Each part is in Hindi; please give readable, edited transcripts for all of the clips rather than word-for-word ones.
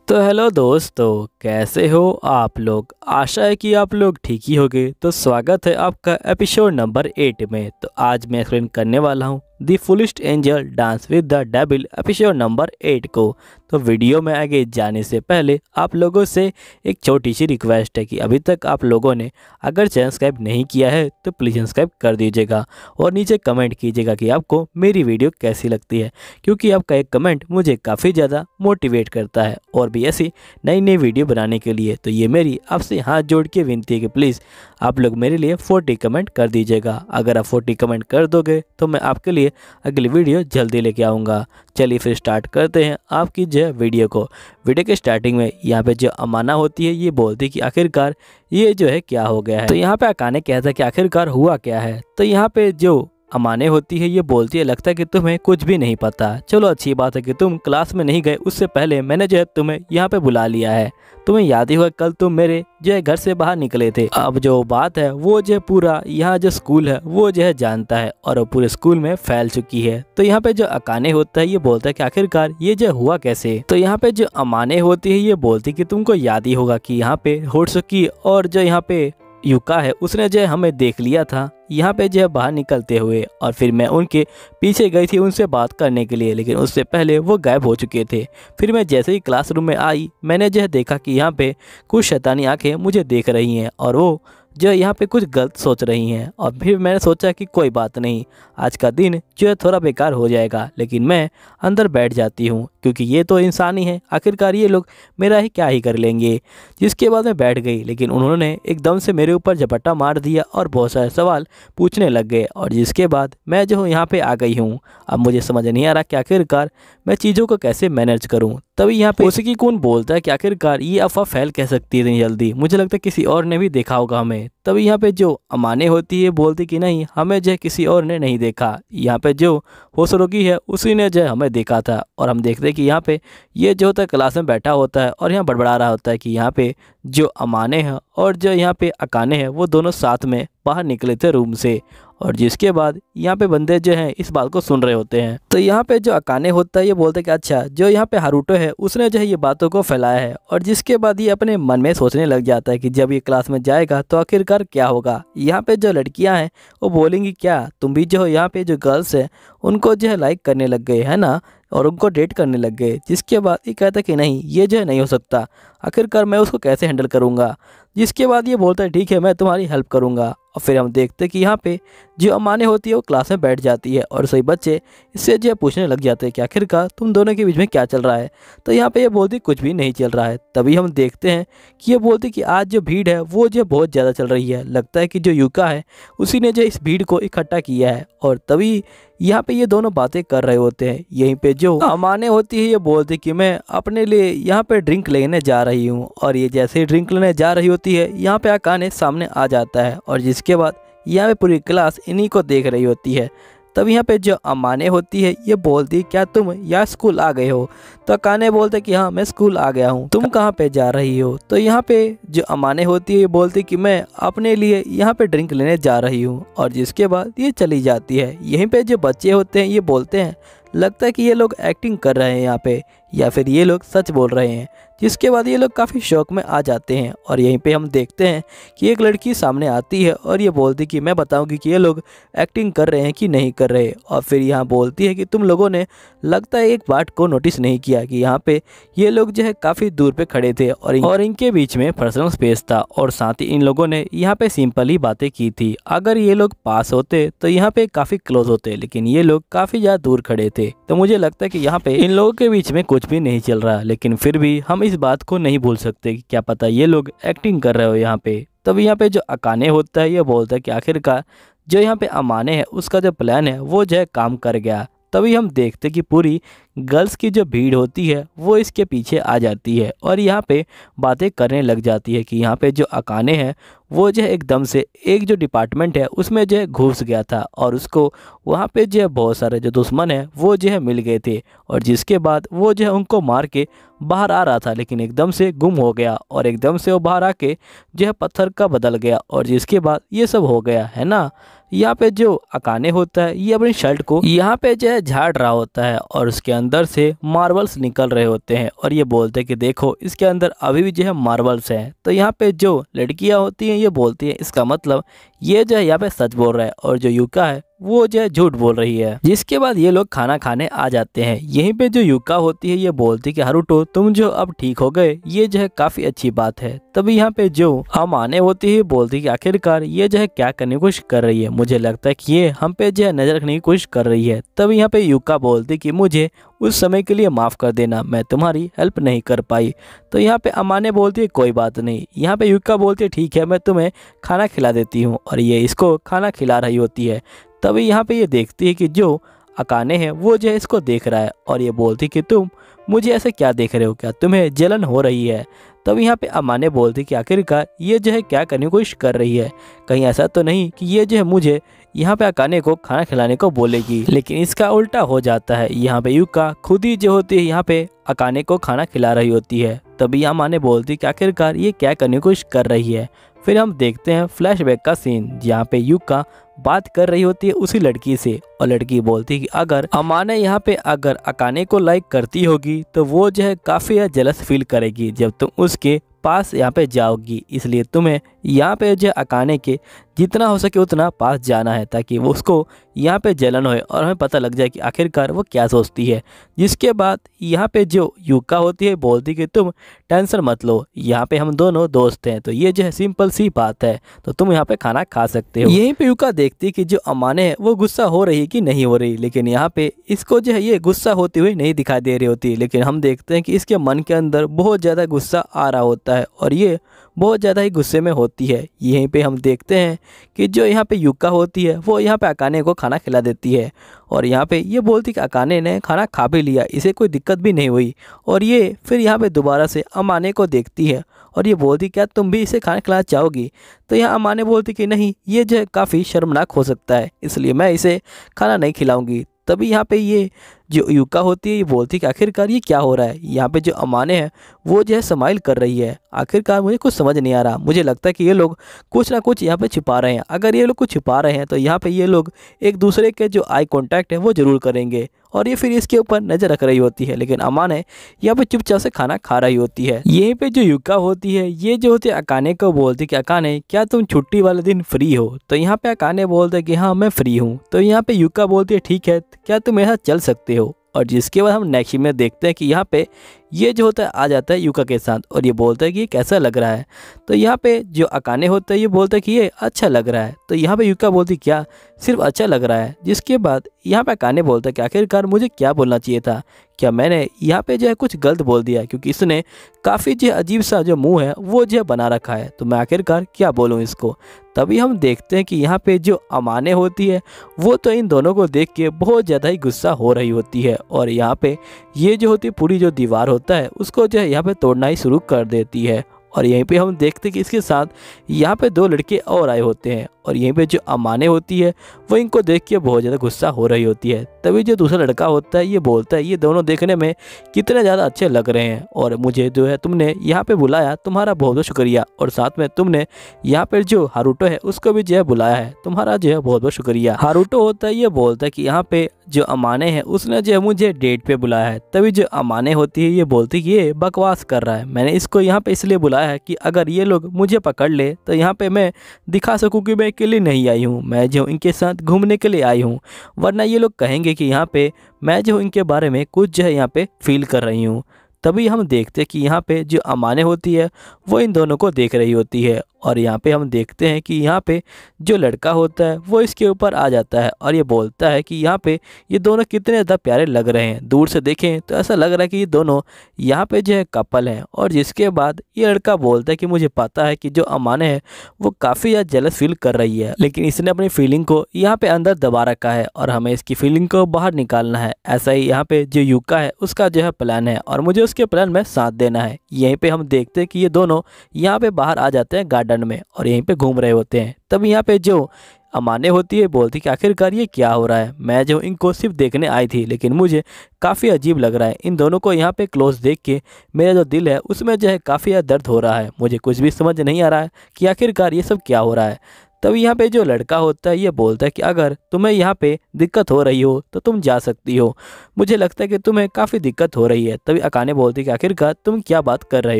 तो हेलो दोस्तों, कैसे हो आप लोग। आशा है कि आप लोग ठीक ही होंगे। तो स्वागत है आपका एपिसोड नंबर 8 में। तो आज मैं एक्सप्लेन करने वाला हूँ the fullest angel dance with the devil episode number 8 को। तो वीडियो में आगे जाने से पहले आप लोगों से एक छोटी सी रिक्वेस्ट है कि अभी तक आप लोगों ने अगर चैनल सब्सक्राइब नहीं किया है तो प्लीज़ सब्सक्राइब कर दीजिएगा और नीचे कमेंट कीजिएगा कि आपको मेरी वीडियो कैसी लगती है, क्योंकि आपका एक कमेंट मुझे काफ़ी ज़्यादा मोटिवेट करता है और भी ऐसी नई नई वीडियो बनाने के लिए। तो ये मेरी आपसे हाथ जोड़ के विनती है कि प्लीज़ आप लोग मेरे लिए 40 कमेंट कर दीजिएगा। अगर आप 40 कमेंट कर दोगे तो मैं आपके लिए अगली वीडियो जल्दी लेके आऊँगा। चलिए फिर स्टार्ट करते हैं आपकी जो वीडियो को। वीडियो के स्टार्टिंग में यहाँ पे जो अमाना होती है ये बोलती है कि आखिरकार ये जो है क्या हो गया है। तो यहाँ पे अकाने कहता है कि आखिरकार हुआ क्या है। तो यहाँ पे जो अमाने होती है ये बोलती है लगता है कि तुम्हें कुछ भी नहीं पता। चलो अच्छी बात है कि तुम क्लास में नहीं गए, उससे पहले मैंने जो है तुम्हें यहाँ पे बुला लिया है। तुम्हें याद ही होगा कल तुम मेरे जो है घर से बाहर निकले थे। अब जो बात है वो जो पूरा यहाँ जो स्कूल है वो जो है जानता है और वो पूरे स्कूल में फैल चुकी है। तो यहाँ पे जो अकाने होता है ये बोलता है कि आखिरकार ये जो हुआ कैसे। तो यहाँ पे जो अमाने होती है ये बोलती है कि तुमको याद ही होगा कि यहाँ पे होटसुकी और जो यहाँ पे युका है उसने जो हमें देख लिया था यहाँ पे जो है बाहर निकलते हुए, और फिर मैं उनके पीछे गई थी उनसे बात करने के लिए, लेकिन उससे पहले वो गायब हो चुके थे। फिर मैं जैसे ही क्लासरूम में आई मैंने जो है देखा कि यहाँ पे कुछ शैतानी आंखें मुझे देख रही हैं और वो जो यहाँ पे कुछ गलत सोच रही हैं। और फिर मैंने सोचा कि कोई बात नहीं, आज का दिन जो है थोड़ा बेकार हो जाएगा, लेकिन मैं अंदर बैठ जाती हूँ क्योंकि ये तो इंसान ही है, आखिरकार ये लोग मेरा ही क्या ही कर लेंगे। जिसके बाद मैं बैठ गई, लेकिन उन्होंने एकदम से मेरे ऊपर झपट्टा मार दिया और बहुत सारे सवाल पूछने लग गए। और जिसके बाद मैं जो हूँ यहाँ पे आ गई हूँ। अब मुझे समझ नहीं आ रहा कि आखिरकार मैं चीज़ों को कैसे मैनेज करूँ। तभी यहाँ पे ओसुकी कुन बोलता है कि आखिरकार ये अफवाह फैल कह सकती है इतनी जल्दी, मुझे लगता है किसी और ने भी देखा होगा हमें। तभी यहाँ पे जो अमाने होती है बोलती कि नहीं, हमें जो किसी और ने नहीं देखा, यहाँ पे जो होसुरुगी है उसी ने जो हमें देखा था। और हम देखते हैं कि यहाँ पे ये जो होता है क्लास में बैठा होता है और यहाँ बड़बड़ा रहा होता है कि यहाँ पे जो अमाने हैं और जो यहाँ पे अकाने हैं वो दोनों साथ में बाहर निकले थे रूम से। और जिसके बाद यहाँ पे बंदे जो हैं इस बात को सुन रहे होते हैं। तो यहाँ पे जो अकाने होता है ये बोलते हैं कि अच्छा, जो यहाँ पे हारुतो है उसने जो है ये बातों को फैलाया है। और जिसके बाद ये अपने मन में सोचने लग जाता है कि जब ये क्लास में जाएगा तो आखिरकार क्या होगा। यहाँ पे जो लड़कियाँ हैं वो बोलेंगी क्या तुम भी जो यहाँ पे जो गर्ल्स है उनको जो है लाइक करने लग गए है ना, और उनको डेट करने लग गए। जिसके बाद ये कहता है कि नहीं, ये जो है नहीं हो सकता, आखिरकार मैं उसको कैसे हैंडल करूँगा। जिसके बाद ये बोलता है ठीक है मैं तुम्हारी हेल्प करूँगा। और फिर हम देखते हैं कि यहाँ पे जो अमाने होती है वो क्लास में बैठ जाती है और सही बच्चे इससे जो पूछने लग जाते हैं कि आखिरकार तुम दोनों के बीच में क्या चल रहा है। तो यहाँ पे ये बोलती कुछ भी नहीं चल रहा है। तभी हम देखते हैं कि ये बोलती कि आज जो भीड़ है वो जो बहुत ज़्यादा चल रही है, लगता है कि जो युका है उसी ने जो इस भीड़ को इकट्ठा किया है। और तभी यहाँ पे ये दोनों बातें कर रहे होते हैं। यहीं पे जो अमाने होती है ये बोलती कि मैं अपने लिए यहाँ पे ड्रिंक लेने जा रही हूँ। और ये जैसे ही ड्रिंक लेने जा रही होती है यहाँ पे अकाने सामने आ जाता है और जिसके बाद यहाँ पे पूरी क्लास इन्हीं को देख रही होती है। तब यहाँ पे जो अमाने होती है ये बोलती क्या तुम यहाँ स्कूल आ गए हो। तो अकाने बोलते कि हाँ मैं स्कूल आ गया हूँ, तुम कहाँ पे जा रही हो। तो यहाँ पे जो अमाने होती है ये बोलती कि मैं अपने लिए यहाँ पे ड्रिंक लेने जा रही हूँ। और जिसके बाद ये चली जाती है। यहीं पे जो बच्चे होते हैं ये बोलते हैं लगता है कि ये लोग एक्टिंग कर रहे हैं यहाँ पे, या फिर ये लोग सच बोल रहे हैं। जिसके बाद ये लोग काफ़ी शौक में आ जाते हैं। और यहीं पे हम देखते हैं कि एक लड़की सामने आती है और ये बोलती कि मैं बताऊंगी कि ये लोग एक्टिंग कर रहे हैं कि नहीं कर रहे। और फिर यहाँ बोलती है कि तुम लोगों ने लगता है एक बात को नोटिस नहीं किया कि यहाँ पे ये लोग जो है काफ़ी दूर पे खड़े थे और इनके बीच में पर्सनल स्पेस था, और साथ ही इन लोगों ने यहाँ पे सिंपल ही बातें की थी। अगर ये लोग पास होते तो यहाँ पे काफ़ी क्लोज होते, लेकिन ये लोग काफ़ी ज़्यादा दूर खड़े थे। तो मुझे लगता है कि यहाँ पे इन लोगों के बीच में कुछ भी नहीं चल रहा, लेकिन फिर भी हम इस बात को नहीं भूल सकते कि क्या पता ये लोग एक्टिंग कर रहे हो यहाँ पे। तब यहाँ पे जो अकाने होता है ये बोलता है कि आखिरकार जो यहाँ पे अमाने है उसका जो प्लान है वो जो है काम कर गया। तभी हम देखते कि पूरी गर्ल्स की जो भीड़ होती है वो इसके पीछे आ जाती है और यहाँ पे बातें करने लग जाती है कि यहाँ पे जो अकाने हैं वो जो है एकदम से एक जो डिपार्टमेंट है उसमें जो है घुस गया था और उसको वहाँ पे जो है बहुत सारे जो दुश्मन हैं वो जो है मिल गए थे। और जिसके बाद वो जो है उनको मार के बाहर आ रहा था, लेकिन एकदम से गुम हो गया और एकदम से वो बाहर आके जो है पत्थर का बदल गया। और जिसके बाद ये सब हो गया है ना। यहाँ पे जो अकाने होता है ये अपनी शर्ट को यहाँ पे जो है झाड़ रहा होता है और उसके अंदर से मार्बल्स निकल रहे होते हैं और ये बोलते हैं कि देखो इसके अंदर अभी भी जो है मार्बल्स हैं। तो यहाँ पे जो लड़कियाँ होती हैं ये बोलती हैं इसका मतलब ये जो है यहाँ पे सच बोल रहा है और जो युका है वो जो है झूठ बोल रही है। जिसके बाद ये लोग खाना खाने आ जाते हैं। यहीं पे जो युका होती है ये बोलती है कि हारुतो तुम जो अब ठीक हो गए ये जो है काफी अच्छी बात है। तभी यहाँ पे जो अमाने होती है बोलती है कि आखिरकार ये जो है क्या करने की कोशिश कर रही है, मुझे लगता है कि ये हम पे जो है नजर रखने की कोशिश कर रही है। तभी यहाँ पे युका बोलती कि मुझे उस समय के लिए माफ़ कर देना, मैं तुम्हारी हेल्प नहीं कर पाई। तो यहाँ पे अमाने बोलती है कोई बात नहीं। यहाँ पे युका बोलती है ठीक है मैं तुम्हें खाना खिला देती हूँ और ये इसको खाना खिला रही होती है। तभी यहाँ पे ये देखती है कि जो अकाने है वो जो है इसको देख रहा है और ये बोलती कि तुम मुझे ऐसे क्या देख रहे हो, क्या तुम्हें जलन हो रही है। तब यहाँ पे अमाने बोलती कि आखिरकार ये जो है क्या करने की कोशिश कर रही है, कहीं ऐसा तो नहीं कि ये जो है मुझे यहाँ पे अकाने को खाना खिलाने को बोलेगी। लेकिन इसका उल्टा हो जाता है। यहाँ पे युका खुद ही जो होती है यहाँ पे अकाने को खाना खिला रही होती है। तभी अमाने बोलती कि आखिरकार ये क्या करने की कोशिश कर रही है। फिर हम देखते हैं फ्लैशबैक का सीन जहाँ पे युका बात कर रही होती है उसी लड़की से और लड़की बोलती है कि अगर अमाने यहाँ पे अगर अकाने को लाइक करती होगी तो वो जो है काफ़ी जेलस फील करेगी जब तुम उसके पास यहाँ पे जाओगी, इसलिए तुम्हें यहाँ पे जो अकाने के जितना हो सके उतना पास जाना है ताकि वो उसको यहाँ पे जलन होए और हमें पता लग जाए कि आखिरकार वो क्या सोचती है। जिसके बाद यहाँ पे जो युका होती है बोलती कि तुम टेंशन मत लो, यहाँ पे हम दोनों दोस्त हैं, तो ये जो है सिंपल सी बात है, तो तुम यहाँ पे खाना खा सकते हो। यहीं पे युका देखती कि जो अमाने है वो गुस्सा हो रही है कि नहीं हो रही, लेकिन यहाँ पे इसको जो है ये गुस्सा होती हुई नहीं दिखाई दे रही होती। लेकिन हम देखते हैं कि इसके मन के अंदर बहुत ज़्यादा गुस्सा आ रहा होता है और ये बहुत ज़्यादा ही गुस्से में होती है। यहीं पे हम देखते हैं कि जो यहाँ पे युका होती है वो यहाँ पे अकाने को खाना खिला देती है और यहाँ पे ये बोलती कि अकाने ने खाना खा भी लिया, इसे कोई दिक्कत भी नहीं हुई। और ये फिर यहाँ पे दोबारा से अमाने को देखती है और ये बोलती क्या तुम भी इसे खाना खिलाना चाहोगी। तो यहाँ अमाने बोलती कि नहीं, ये जो है काफ़ी शर्मनाक हो सकता है, इसलिए मैं इसे खाना नहीं खिलाऊंगी। तभी यहाँ पे ये जो युका होती है ये बोलती कि आखिरकार ये क्या हो रहा है। यहाँ पे जो अमाने हैं वो जो है स्माइल कर रही है। आखिरकार मुझे कुछ समझ नहीं आ रहा, मुझे लगता है कि ये लोग कुछ ना कुछ यहाँ पे छिपा रहे हैं। अगर ये लोग कुछ छिपा रहे हैं तो यहाँ पे ये लोग एक दूसरे के जो आई कांटेक्ट है वो ज़रूर करेंगे और ये फिर इसके ऊपर नज़र रख रही होती है। लेकिन अमाने यहाँ पे चुपचाप से खाना खा रही होती है। यहीं पे जो युका होती है ये जो होती है अकाने को बोलती कि अकाने क्या तुम छुट्टी वाले दिन फ्री हो। तो यहाँ पे अकाने बोलते कि हाँ मैं फ्री हूँ। तो यहाँ पे युका बोलती है ठीक है, क्या तुम मेरे साथ चल सकते हो। और जिसके बाद हम नेक्स्ट में देखते हैं कि यहाँ पे ये जो होता है आ जाता है युका के साथ और ये बोलता है कि ये कैसा लग रहा है। तो यहाँ पे जो अकाने होता है ये बोलता है कि ये अच्छा लग रहा है। तो यहाँ पे युका बोलती क्या सिर्फ अच्छा लग रहा है। जिसके बाद यहाँ पे अकाने बोलता है कि आखिरकार मुझे क्या बोलना चाहिए था, क्या मैंने यहाँ पे जो है कुछ गलत बोल दिया, क्योंकि इसने काफ़ी जो अजीब सा जो मुंह है वो जो बना रखा है, तो मैं आखिरकार क्या बोलूँ इसको। तभी हम देखते हैं कि यहाँ पे जो अमाने होती है वो तो इन दोनों को देख के बहुत ज़्यादा ही गुस्सा हो रही होती है और यहाँ पे ये जो होती है पूरी जो दीवार होता है उसको जो है यहाँ पे तोड़ना ही शुरू कर देती है। और यहीं पे हम देखते हैं कि इसके साथ यहाँ पे दो लड़के और आए होते हैं और यहीं पे जो अमाने होती है वो इनको देख के बहुत ज़्यादा गुस्सा हो रही होती है। तभी जो दूसरा लड़का होता है ये बोलता है ये दोनों देखने में कितने ज़्यादा अच्छे लग रहे हैं और मुझे जो है तुमने यहाँ पे बुलाया, तुम्हारा बहुत बहुत शुक्रिया, और साथ में तुमने यहाँ पर जो हारुतो है उसको भी जो है बुलाया है, तुम्हारा जो है बहुत बहुत शुक्रिया। हारुतो होता है ये बोलता है कि यहाँ पे जो अमाने हैं उसने जो है मुझे डेट पे बुलाया है। तभी जो अमाने होती है ये बोलती है ये बकवास कर रहा है, मैंने इसको यहाँ पे इसलिए बुलाया है कि अगर ये लोग मुझे पकड़ ले तो यहाँ पे मैं दिखा सकूँ कि मैं अकेले नहीं आई हूँ, मैं जो इनके साथ घूमने के लिए आई हूँ, वरना ये लोग कहेंगे कि यहाँ पे मैं जो इनके बारे में कुछ जो है यहाँ पे फील कर रही हूँ। तभी हम देखते हैं कि यहाँ पे जो अमाने होती है वो इन दोनों को देख रही होती है और यहाँ पे हम देखते हैं कि यहाँ पे जो लड़का होता है वो इसके ऊपर आ जाता है और ये बोलता है कि यहाँ पे ये दोनों कितने ज़्यादा प्यारे लग रहे हैं, दूर से देखें तो ऐसा लग रहा है कि ये दोनों यहाँ पे जो है कपल हैं। और जिसके बाद ये लड़का बोलता है कि मुझे पता है कि जो अमाने है वो काफ़ी ज़्यादा जेलस फील कर रही है, लेकिन इसने अपनी फीलिंग को यहाँ पे अंदर दबा रखा है और हमें इसकी फीलिंग को बाहर निकालना है। ऐसा ही यहाँ पे जो युका है उसका जो है प्लान है और मुझे उसके प्लान में साथ देना है। यहीं पे हम देखते हैं कि ये दोनों यहाँ पे बाहर आ जाते हैं गार्डन में और यहीं पे घूम रहे होते हैं। तब यहाँ पे जो अमाने होती है बोलती कि आखिरकार ये क्या हो रहा है, मैं जो इनको सिर्फ देखने आई थी लेकिन मुझे काफ़ी अजीब लग रहा है, इन दोनों को यहाँ पे क्लोज देख के मेरा जो दिल है उसमें जो है काफ़ी ज़्यादा दर्द हो रहा है, मुझे कुछ भी समझ नहीं आ रहा है कि आखिरकार ये सब क्या हो रहा है। तभी यहाँ पे जो लड़का होता है ये बोलता है कि अगर तुम्हें यहाँ पे दिक्कत हो रही हो तो तुम जा सकती हो, मुझे लगता है कि तुम्हें काफ़ी दिक्कत हो रही है। तभी अकाने बोलती है कि आखिरकार तुम क्या बात कर रहे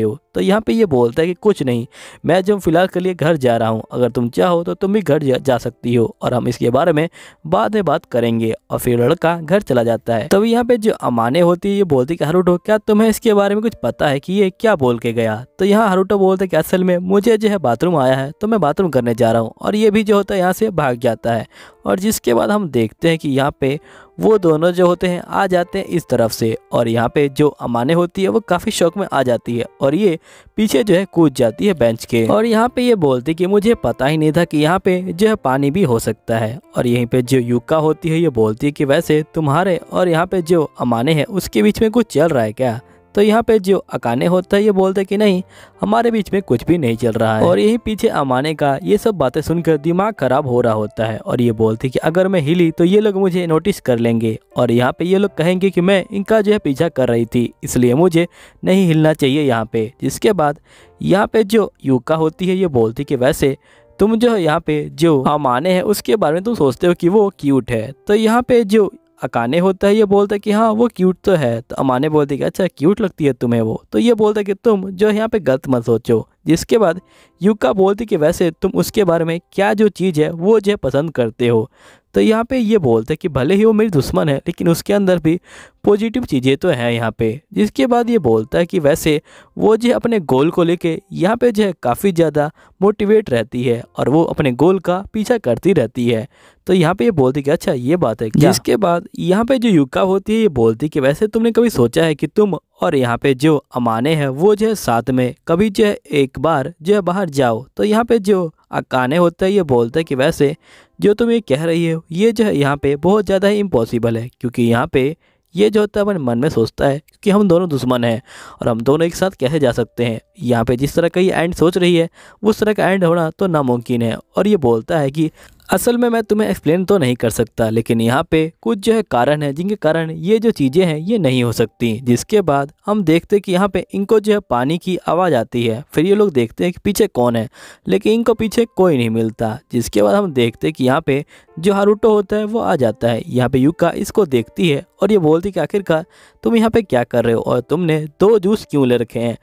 हो। तो यहाँ पे ये बोलता है कि कुछ नहीं, मैं जो फिलहाल के लिए घर जा रहा हूँ, अगर तुम चाहो तो तुम भी घर जा सकती हो और हम इसके बारे में बाद में बात करेंगे। और फिर लड़का घर चला जाता है। तभी यहाँ पे जो अमाने होती है ये बोलती है कि हारुतो क्या तुम्हें इसके बारे में कुछ पता है कि ये क्या बोल के गया। तो यहाँ हारुतो बोलता है कि असल में मुझे जो है बाथरूम आया है तो मैं बाथरूम करने जा रहा हूँ, और ये भी जो होता है यहाँ से भाग जाता है। और जिसके बाद हम देखते हैं कि यहाँ पे वो दोनों जो होते हैं आ जाते हैं इस तरफ से, और यहाँ पे जो अमाने होती है वो काफ़ी शौक में आ जाती है और ये पीछे जो है कूद जाती है बेंच के। और यहाँ पे ये बोलती है कि मुझे पता ही नहीं था कि यहाँ पे जो है पानी भी हो सकता है। और यहीं पे जो युका होती है ये बोलती है कि वैसे तुम्हारे और यहाँ पे जो अमाने हैं उसके बीच में कुछ चल रहा है क्या। तो यहाँ पे जो अकाने होता है ये बोलते हैं कि नहीं, हमारे बीच में कुछ भी नहीं चल रहा है। और यहीं पीछे अमाने का ये सब बातें सुनकर दिमाग खराब हो रहा होता है और ये बोलती है कि अगर मैं हिली तो ये लोग मुझे नोटिस कर लेंगे और यहाँ पे ये लोग कहेंगे कि मैं इनका जो है पीछा कर रही थी, इसलिए मुझे नहीं हिलना चाहिए यहाँ पे। जिसके बाद यहाँ पे जो युका होती है ये बोलती कि वैसे तुम जो है यहाँ पे जो अमाने हैं उसके बारे में तुम सोचते हो कि वो क्यूट है। तो यहाँ पे जो अकाने होता है ये बोलता है कि हाँ वो क्यूट तो है। तो अमाने बोलती है कि अच्छा क्यूट लगती है तुम्हें वो। तो ये बोलता है कि तुम जो यहाँ पे गलत मत सोचो। जिसके बाद युका बोलती कि वैसे तुम उसके बारे में क्या जो चीज़ है वो जो पसंद करते हो। तो यहाँ पे ये बोलते हैं कि भले ही वो मेरी दुश्मन है लेकिन उसके अंदर भी पॉजिटिव चीज़ें तो हैं यहाँ पे। जिसके बाद ये बोलता है कि वैसे वो जो अपने गोल को लेके यहाँ पे जो है काफ़ी ज़्यादा मोटिवेट रहती है और वो अपने गोल का पीछा करती रहती है। तो यहाँ पे ये बोलती कि अच्छा ये बात है क्या। जिसके बाद यहाँ पे जो युका होती है ये बोलती कि वैसे तुमने कभी सोचा है कि तुम और यहाँ पे जो अमाने हैं वो जो है साथ में कभी जो है एक बार जो है बाहर जाओ। तो यहाँ पे जो अकाने होता है ये बोलता है कि वैसे जो तुम ये कह रही हो ये जो है यहाँ पे बहुत ज़्यादा ही इम्पॉसिबल है, क्योंकि यहाँ पे ये जो होता है अपने मन में सोचता है कि हम दोनों दुश्मन हैं और हम दोनों एक साथ कैसे जा सकते हैं। यहाँ पे जिस तरह का ये एंड सोच रही है उस तरह का एंड होना तो नामुमकिन है। और ये बोलता है कि असल में मैं तुम्हें एक्सप्लेन तो नहीं कर सकता, लेकिन यहाँ पे कुछ जो है कारण है जिनके कारण ये जो चीज़ें हैं ये नहीं हो सकती। जिसके बाद हम देखते कि यहाँ पे इनको जो है पानी की आवाज़ आती है। फिर ये लोग देखते हैं कि पीछे कौन है, लेकिन इनको पीछे कोई नहीं मिलता। जिसके बाद हम देखते कि यहाँ पे जो हारुतो होता है वो आ जाता है। यहाँ पे युका इसको देखती है और ये बोलती कि आखिरकार तुम यहाँ पे क्या कर रहे हो और तुमने 2 जूस क्यों ले रखे हैं।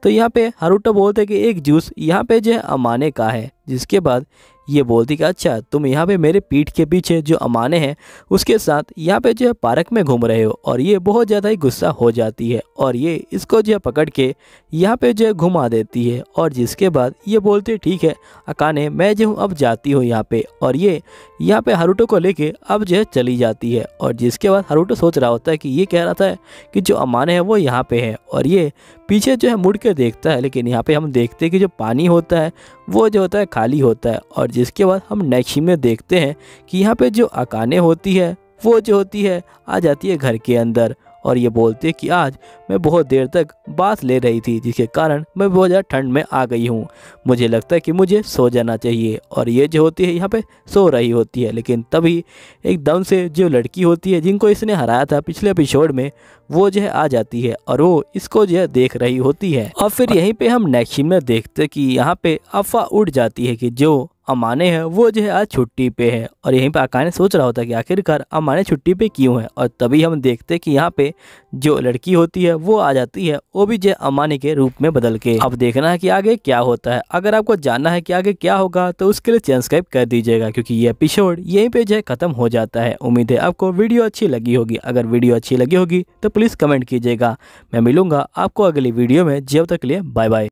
तो यहाँ पे हारुतो बोलते हैं कि एक जूस यहाँ पे जो है अमाने का है। जिसके बाद ये बोलती कि अच्छा तुम यहाँ पे मेरे पीठ के पीछे जो अमाने हैं उसके साथ यहाँ पे जो है पार्क में घूम रहे हो। और ये बहुत ज़्यादा ही गुस्सा हो जाती है और ये इसको जो है पकड़ के यहाँ पे जो है घुमा देती है। और जिसके बाद ये बोलती है ठीक है अकाने मैं जो हूँ अब जाती हूँ यहाँ पे। और ये यहाँ पे हारुतो को लेके अब जो है चली जाती है। और जिसके बाद हारुतो सोच रहा होता है कि ये कह रहा था कि जो अमाने हैं वो यहाँ पे है और ये पीछे जो है मुड़ के देखता है, लेकिन यहाँ पे हम देखते हैं कि जो पानी होता है वो जो होता है खाली होता है। और जिसके बाद हम नेक्स्ट सीन में देखते हैं कि यहाँ पे जो अकाने होती है वो जो होती है आ जाती है घर के अंदर और ये बोलती है कि आज मैं बहुत देर तक बात ले रही थी जिसके कारण मैं बहुत ज़्यादा ठंड में आ गई हूँ, मुझे लगता है कि मुझे सो जाना चाहिए। और ये जो होती है यहाँ पे सो रही होती है, लेकिन तभी एकदम से जो लड़की होती है जिनको इसने हराया था पिछले एपिसोड में वो जो है आ जाती है और वो इसको जो है देख रही होती है। और फिर यहीं पे हम नेक्स्ट सीन में देखते कि यहाँ पे अफवाह उड़ जाती है कि जो अमाने हैं वो जो है आज छुट्टी पे है। और यहीं पे अकाने सोच रहा होता है कि आखिरकार अमाने छुट्टी पे क्यों है। और तभी हम देखते कि यहाँ पे जो लड़की होती है वो आ जाती है, वो भी जो अमाने के रूप में बदल के। अब देखना है कि आगे क्या होता है। अगर आपको जानना है कि आगे क्या होगा तो उसके लिए चैनल सब्सक्राइब कर दीजिएगा, क्योंकि ये एपिसोड यहीं पे जो है खत्म हो जाता है। उम्मीद है आपको वीडियो अच्छी लगी होगी। अगर वीडियो अच्छी लगी होगी तो प्लीज़ कमेंट कीजिएगा। मैं मिलूंगा आपको अगली वीडियो में। जब तक के लिए बाय बाय।